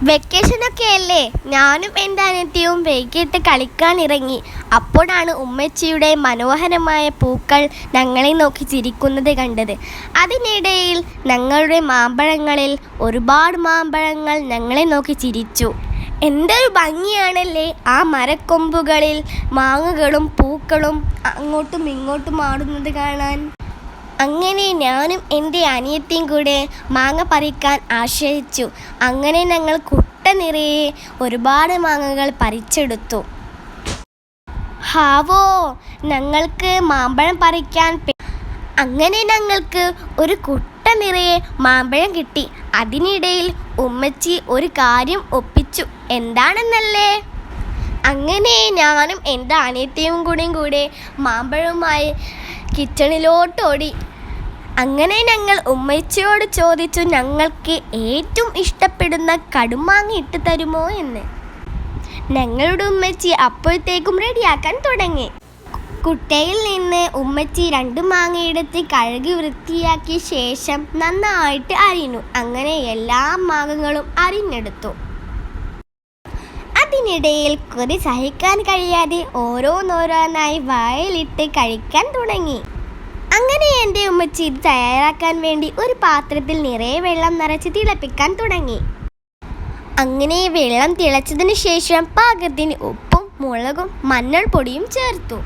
വെക്കേഷനൊക്കെ അല്ലേ, ഞാനും എൻ്റെ അനിയത്തിയും വൈകിട്ട് കളിക്കാൻ ഇറങ്ങി. അപ്പോഴാണ് ഉമ്മച്ചിയുടെ മനോഹരമായ പൂക്കൾ ഞങ്ങളെ നോക്കി ചിരിക്കുന്നത് കണ്ടത്. അതിനിടയിൽ ഞങ്ങളുടെ മാമ്പഴങ്ങളിൽ ഒരുപാട് മാമ്പഴങ്ങൾ ഞങ്ങളെ നോക്കി ചിരിച്ചു. എന്തൊരു ഭംഗിയാണല്ലേ ആ മരക്കൊമ്പുകളിൽ മാങ്ങകളും പൂക്കളും അങ്ങോട്ടും ഇങ്ങോട്ടും ആടുന്നത് കാണാൻ. അങ്ങനെ ഞാനും എൻ്റെ അനിയത്തിയും കൂടെ മാങ്ങ പറിക്കാൻ ആശ്രയിച്ചു. അങ്ങനെ ഞങ്ങൾ കുട്ട നിറയെ ഒരുപാട് മാങ്ങകൾ പറിച്ചെടുത്തു. ഹാവോ, ഞങ്ങൾക്ക് മാമ്പഴം പറിക്കാൻ അങ്ങനെ ഞങ്ങൾക്ക് ഒരു കുട്ട നിറയെ മാമ്പഴം കിട്ടി. അതിനിടയിൽ ഉമ്മച്ചി ഒരു കാര്യം ഒപ്പിച്ചു. എന്താണെന്നല്ലേ? അങ്ങനെ ഞാനും എൻ്റെ അനിയത്തിയും കൂടെ മാമ്പഴവുമായി കിച്ചണിലോട്ടോടി. അങ്ങനെ ഞങ്ങൾ ഉമ്മച്ചിയോട് ചോദിച്ചു ഞങ്ങൾക്ക് ഏറ്റവും ഇഷ്ടപ്പെടുന്ന കടുമാങ്ങ ഇട്ട് തരുമോ എന്ന്. ഞങ്ങളുടെ ഉമ്മച്ചി അപ്പോഴത്തേക്കും റെഡിയാക്കാൻ തുടങ്ങി. കുട്ടയിൽ നിന്ന് ഉമ്മച്ചി 2 മാങ്ങയെടുത്ത് കഴുകി വൃത്തിയാക്കിയ ശേഷം നന്നായിട്ട് അരിഞ്ഞു. അങ്ങനെ എല്ലാ മാങ്ങകളും അരിഞ്ഞെടുത്തു. അതിനിടയിൽ കൊതി സഹിക്കാൻ കഴിയാതെ ഓരോന്നോരോന്നായി വായിലിട്ട് കഴിക്കാൻ തുടങ്ങി. അങ്ങനെ എൻ്റെ ഉമ്മച്ചി ഇത് തയ്യാറാക്കാൻ വേണ്ടി ഒരു പാത്രത്തിൽ നിറയെ വെള്ളം നിറച്ച് തിളപ്പിക്കാൻ തുടങ്ങി. അങ്ങനെ വെള്ളം തിളച്ചതിന് ശേഷം പാകത്തിന് ഉപ്പും മുളകും മഞ്ഞൾപ്പൊടിയും ചേർത്തു.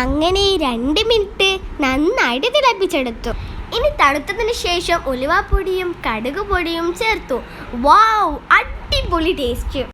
അങ്ങനെ 2 മിനിറ്റ് നന്നായിട്ട് തിളപ്പിച്ചെടുത്തു. ഇനി തണുത്തതിന് ശേഷം ഉലുവാപ്പൊടിയും കടുക് പൊടിയും ചേർത്തു. വാവ്, അടിപൊളി ടേസ്റ്റ്!